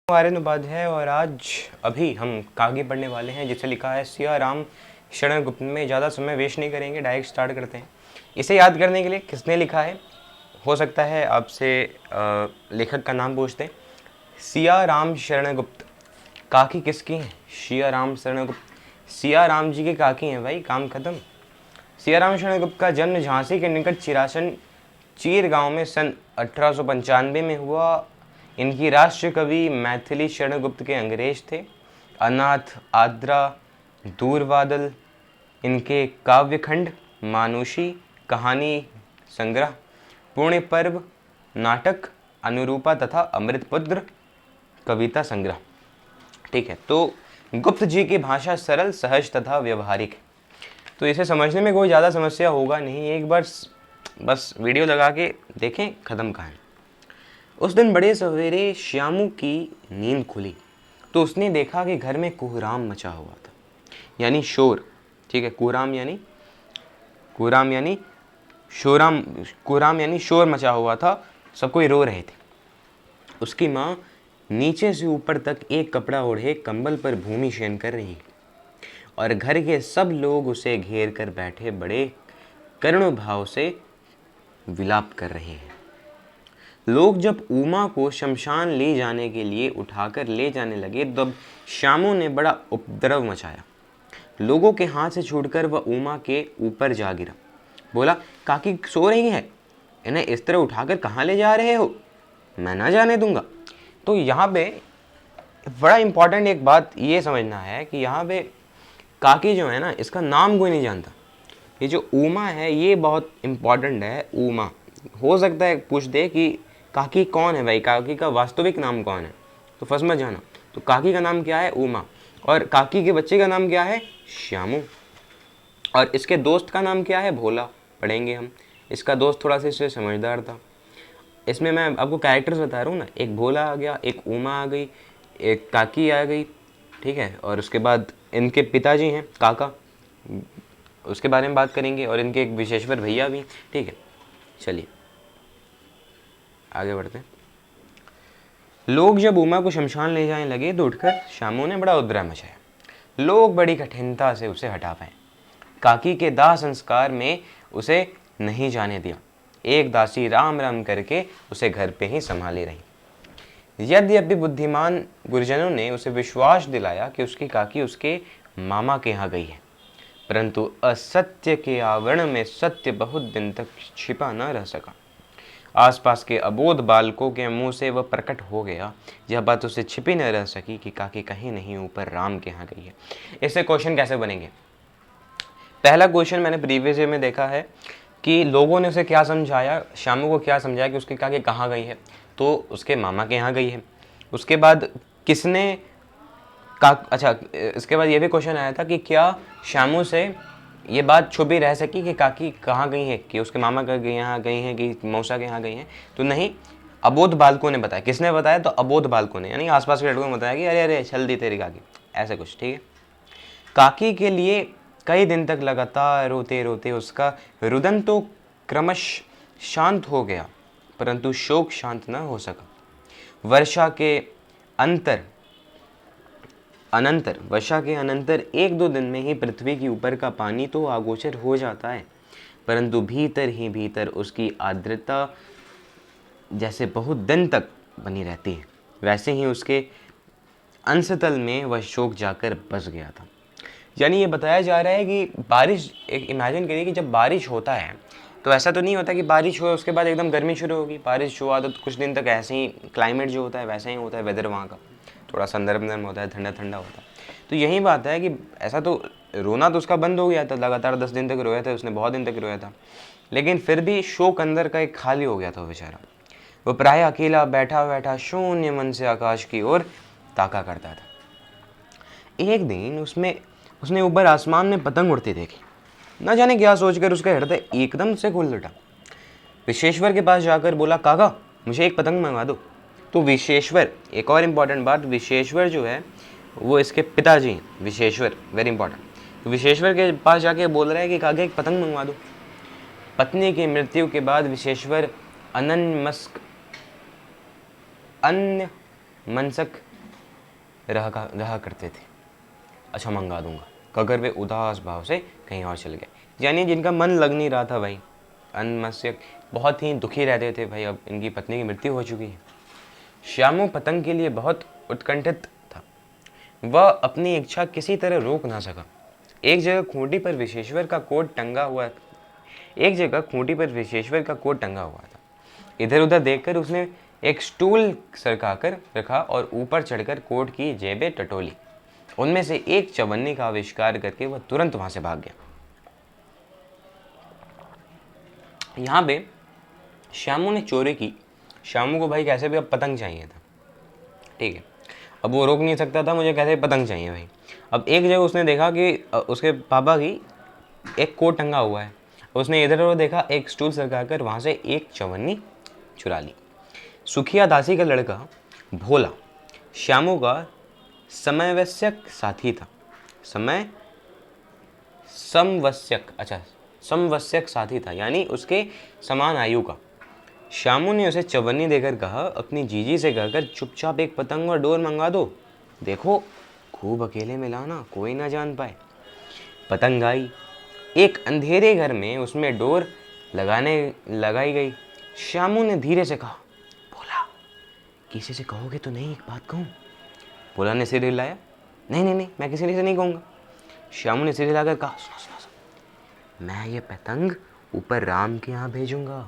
आर्यन उपाध्याय और आज अभी हम कागी पढ़ने वाले हैं जिसे लिखा है सिया राम शरण गुप्त में। ज़्यादा समय वेस्ट नहीं करेंगे, डायरेक्ट स्टार्ट करते हैं। इसे याद करने के लिए किसने लिखा है, हो सकता है आपसे लेखक का नाम पूछते हैं। सिया राम शरण गुप्त। काकी किसकी हैं? सिया राम शरण गुप्त सिया राम जी के काकी हैं भाई, काम खत्म। सिया राम शरण गुप्त का जन्म झांसी के निकट चिरासन चीर गांव में सन 1895 में हुआ। इनकी राष्ट्र कवि मैथिली शरण गुप्त के अंग्रेज थे। अनाथ, आद्रा, दूरबादल इनके काव्यखंड, मानुषी, कहानी संग्रह, पुण्य पर्व, नाटक, अनुरूपा तथा अमृतपुत्र कविता संग्रह। ठीक है, तो गुप्त जी की भाषा सरल, सहज तथा व्यवहारिक है, तो इसे समझने में कोई ज़्यादा समस्या होगा नहीं। एक बार बस वीडियो लगा के देखें, ख़त्म कहानी। उस दिन बड़े सवेरे श्यामू की नींद खुली तो उसने देखा कि घर में कोहराम मचा हुआ था, यानी शोर। ठीक है, कोहराम यानी शोराम, कोहराम यानी शोर मचा हुआ था, सब कोई रो रहे थे। उसकी माँ नीचे से ऊपर तक एक कपड़ा ओढ़े कंबल पर भूमि शयन कर रही और घर के सब लोग उसे घेर कर बैठे बड़े करुण भाव से विलाप कर रहे हैं। लोग जब उमा को शमशान ले जाने के लिए उठाकर ले जाने लगे तब श्यामू ने बड़ा उपद्रव मचाया। लोगों के हाथ से छूटकर वह उमा के ऊपर जा गिरा। बोला, काकी सो रही है, इन्हें इस तरह उठाकर कहाँ ले जा रहे हो? मैं ना जाने दूंगा। तो यहाँ पे बड़ा इंपॉर्टेंट एक बात ये समझना है कि यहाँ पे काकी जो है ना, इसका नाम कोई नहीं जानता। ये जो उमा है ये बहुत इंपॉर्टेंट है। उमा, हो सकता है पूछ दे कि काकी कौन है भाई, काकी का वास्तविक नाम कौन है, तो फर्स्ट मत जाना। तो काकी का नाम क्या है? उमा। और काकी के बच्चे का नाम क्या है? श्यामू। और इसके दोस्त का नाम क्या है? भोला। पढ़ेंगे हम। इसका दोस्त थोड़ा सा इससे समझदार था। इसमें मैं आपको कैरेक्टर्स बता रहा हूँ ना, एक भोला आ गया, एक उमा आ गई, एक काकी आ गई। ठीक है, और उसके बाद इनके पिताजी हैं काका, उसके बारे में बात करेंगे, और इनके एक विशेश्वर भैया भी। ठीक है, चलिए आगे बढ़ते हैं। लोग जब उमा को शमशान ले जाने लगे तो उठकर श्यामू ने बड़ा उपद्रव मचाया। लोग बड़ी कठिनता से उसे हटा पाए। काकी के दाह संस्कार में उसे नहीं जाने दिया। एक दासी राम राम करके उसे घर पे ही संभाले रही। यद्यपि बुद्धिमान गुरुजनों ने उसे विश्वास दिलाया कि उसकी काकी उसके मामा के यहाँ गई है, परंतु असत्य के आवरण में सत्य बहुत दिन तक छिपा न रह सका। आसपास के अबोध बालकों के मुंह से वह प्रकट हो गया। यह बात उसे छिपी न रह सकी कि काकी कहीं नहीं ऊपर राम के यहाँ गई है। इससे क्वेश्चन कैसे बनेंगे? पहला क्वेश्चन मैंने प्रीवियस ईयर में देखा है कि लोगों ने उसे क्या समझाया, श्यामू को क्या समझाया कि उसकी काकी कहाँ गई है, तो उसके मामा के यहाँ गई है। उसके बाद किसने इसके बाद ये भी क्वेश्चन आया था कि क्या श्यामू से ये बात छुपी रह सकी कि काकी कहाँ गई है, कि उसके मामा के यहाँ गई हैं कि मौसा के यहाँ गई हैं? तो नहीं, अबोध बालकों ने बताया। किसने बताया? तो अबोध बालकों ने, यानी आसपास के लड़कों ने बताया कि अरे अरे चल दी तेरी काकी, ऐसे कुछ। ठीक है, काकी के लिए कई दिन तक लगातार रोते रोते उसका रुदन तो क्रमश शांत हो गया, परंतु शोक शांत न हो सका। वर्षा के अनंतर एक दो दिन में ही पृथ्वी के ऊपर का पानी तो अगोचर हो जाता है, परंतु भीतर ही भीतर उसकी आर्द्रता जैसे बहुत दिन तक बनी रहती है, वैसे ही उसके अंशतल में वह शोक जाकर बस गया था। यानी ये बताया जा रहा है कि बारिश, एक इमेजिन करिए कि जब बारिश होता है तो ऐसा तो नहीं होता कि बारिश हो उसके बाद एकदम गर्मी शुरू होगी। बारिश हुआ तो कुछ दिन तक ऐसे ही क्लाइमेट जो होता है वैसा ही होता है, वेदर वहाँ का थोड़ा सा नरम होता है, ठंडा ठंडा होता है। तो यही बात है कि ऐसा तो रोना तो उसका बंद हो गया था, लगातार 10 दिन तक रोया था उसने, बहुत दिन तक रोया था, लेकिन फिर भी शोक अंदर का एक खाली हो गया था बेचारा। वो प्राय अकेला बैठा बैठा शून्य मन से आकाश की ओर ताका करता था। एक दिन उसने ऊपर आसमान में पतंग उड़ती देखी। न जाने क्या सोचकर उसका हृदय एकदम से खुल उठा। विशेश्वर के पास जाकर बोला, काका मुझे एक पतंग मंगवा दो। तो विशेश्वर, एक और इम्पॉर्टेंट बात, विशेश्वर जो है वो इसके पिताजी हैं, विशेश्वर, वेरी इंपॉर्टेंट। तो विशेश्वर के पास जाके बोल रहा है कि काका एक पतंग मंगवा दो। पत्नी की मृत्यु के बाद विशेश्वर अन्य मनसक रहा करते थे। अच्छा मंगा दूंगा, कहकर वे उदास भाव से कहीं और चले गए। यानी जिनका मन लग नहीं रहा था भाई, अनमस्यक बहुत ही दुखी रहते थे भाई, अब इनकी पत्नी की मृत्यु हो चुकी है। श्यामू पतंग के लिए बहुत उत्कंठित था। वह अपनी इच्छा किसी तरह रोक ना सका। एक जगह खूंटी पर विश्वेश्वर का कोट टंगा हुआ था। इधर उधर देखकर उसने एक स्टूल सरकाकर रखा और ऊपर चढ़कर कोट की जेबें टटोली। उनमें से एक चवन्नी का आविष्कार करके वह तुरंत वहां से भाग गया। यहाँ पे श्यामू ने चोरी की। श्यामू को भाई कैसे भी अब पतंग चाहिए था, ठीक है। अब वो रोक नहीं सकता था, मुझे कैसे पतंग चाहिए भाई। अब एक जगह उसने देखा कि उसके पापा की एक कोट टंगा हुआ है। उसने इधर उधर देखा, एक स्टूल सरकाकर वहाँ से एक चवन्नी चुरा ली। सुखिया दासी का लड़का भोला श्यामू का समवयस्क साथी था। समवयस्क साथी था, यानी उसके समान आयु का। श्यामू ने उसे चवन्नी देकर कहा, अपनी जीजी से कहकर चुपचाप एक पतंग और डोर मंगा दो। देखो खूब अकेले में लाना, कोई ना जान पाए। पतंग आई। एक अंधेरे घर में उसमें डोर लगाई गई। श्यामू ने धीरे से कहा, भोला किसी से कहोगे तो नहीं, एक बात कहूँ? भोला ने सिर हिलाया। नहीं, मैं किसी से नहीं कहूँगा। श्यामू ने सिर हिलाकर कहा, सुनो, मैं ये पतंग ऊपर राम के यहाँ भेजूंगा,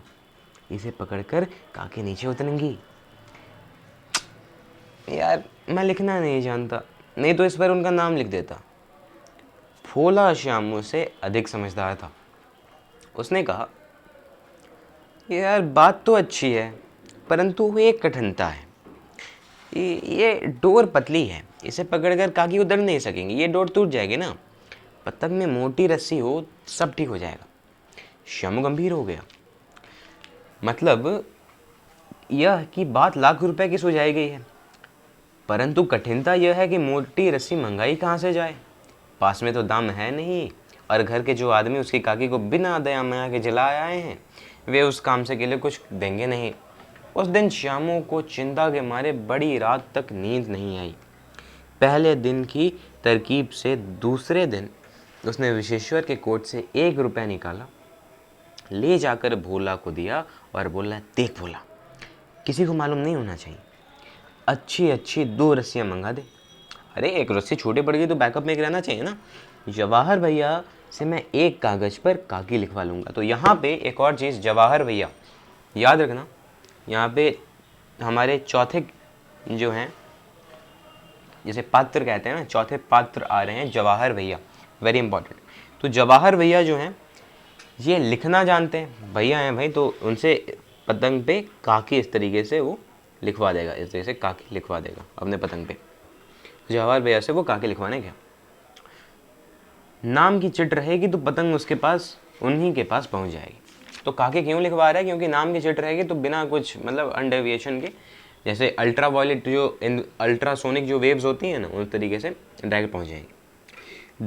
इसे पकड़कर काके नीचे उतरेंगी। यार मैं लिखना नहीं जानता, नहीं तो इस पर उनका नाम लिख देता। भोला श्यामू से अधिक समझदार था। उसने कहा, यार बात तो अच्छी है, परंतु एक कठिनता है। ये डोर पतली है, इसे पकड़कर काकी उतर नहीं सकेंगे, ये डोर टूट जाएगी ना। पतंग में मोटी रस्सी हो सब ठीक हो जाएगा। श्यामू गंभीर हो गया। मतलब यह कि बात लाख रुपए की सुझाई गई है, परंतु कठिनता यह है कि मोटी रस्सी मंगाई कहाँ से जाए। पास में तो दाम है नहीं, और घर के जो आदमी उसकी काकी को बिना दया माया के जला आए हैं, वे उस काम से के लिए कुछ देंगे नहीं। उस दिन श्यामू को चिंता के मारे बड़ी रात तक नींद नहीं आई। पहले दिन की तरकीब से दूसरे दिन उसने विश्वेश्वर के कोट से 1 रुपया निकाला, ले जाकर भोला को दिया और बोला, देख भोला, किसी को मालूम नहीं होना चाहिए, अच्छी 2 रस्सियाँ मंगा दे। अरे 1 रस्सी छोटी पड़ गई तो बैकअप में एक रहना चाहिए ना। जवाहर भैया से मैं एक कागज़ पर काकी लिखवा लूँगा। तो यहाँ पे एक और चीज़, जवाहर भैया याद रखना, यहाँ पे हमारे चौथे जो हैं, जैसे पात्र कहते हैं ना, चौथे पात्र आ रहे हैं जवाहर भैया, वेरी इंपॉर्टेंट। तो जवाहर भैया जो हैं ये लिखना जानते हैं, भैया हैं भाई, तो उनसे पतंग पे काकी इस तरीके से वो लिखवा देगा, इस तरीके से काकी लिखवा देगा अपने पतंग पे। जवाहर भैया से वो काकी लिखवाने गया। नाम की चिट रहेगी तो पतंग उसके पास, उन्हीं के पास पहुंच जाएगी। तो काकी क्यों लिखवा रहा है? क्योंकि नाम की चिट रहेगी तो बिना कुछ मतलब अनडेविएशन के, जैसे अल्ट्रा वायलेट जो अल्ट्रासोनिक जो वेव्स होती हैं ना, उस तरीके से डायरेक्ट पहुंच जाएगी।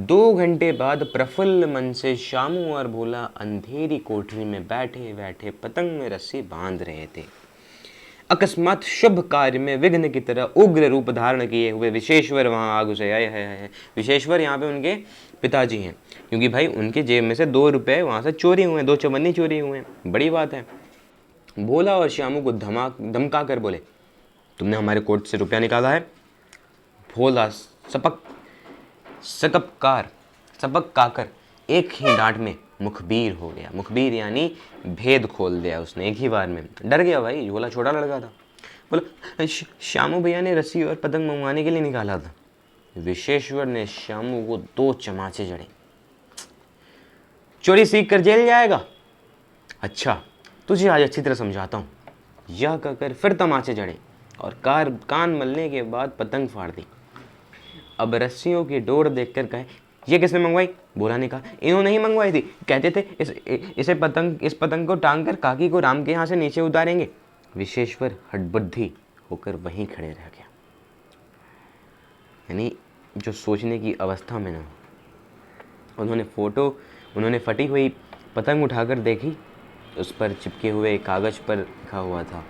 2 घंटे बाद प्रफुल्ल मन से श्यामू और भोला अंधेरी कोठरी में बैठे बैठे पतंग में रस्सी बांध रहे थे। अकस्मात शुभ कार्य में विघ्न की तरह उग्र रूप धारण किए हुए विश्वेश्वर वहां आ घुसे। आए है विश्वेश्वर यहाँ पे उनके पिताजी हैं, क्योंकि भाई उनके जेब में से 2 रुपए वहां से चोरी हुए, 2 चवन्नी चोरी हुए हैं, बड़ी बात है। भोला और श्यामू को धमका कर बोले, तुमने हमारे कोट से रुपया निकाला है? भोला सबक काकर एक ही डांट में मुखबिर हो गया। मुखबिर यानी भेद खोल दिया उसने एक ही बार में। डर गया भाई, भोला छोटा लड़का था। बोला, श्यामू भैया ने रस्सी और पतंग मंगवाने के लिए निकाला था। विश्वेश्वर ने श्यामू को 2 चमाचे जड़े। चोरी सीख कर जेल जाएगा? अच्छा तुझे आज अच्छी तरह समझाता हूँ। यह कहकर फिर तमाचे जड़े और कान मलने के बाद पतंग फाड़ दी। अब रस्सियों की डोर देखकर कहे, ये किसने मंगवाई? भोला ने कहा, इन्होंने ही मंगवाई थी, कहते थे इस पतंग को टांग कर काकी को राम के यहाँ से नीचे उतारेंगे। विश्वेश्वर हटबुद्धि होकर वहीं खड़े रह गया, यानी जो सोचने की अवस्था में ना। उन्होंने फटी हुई पतंग उठाकर देखी, उस पर चिपके हुए कागज पर लिखा हुआ था,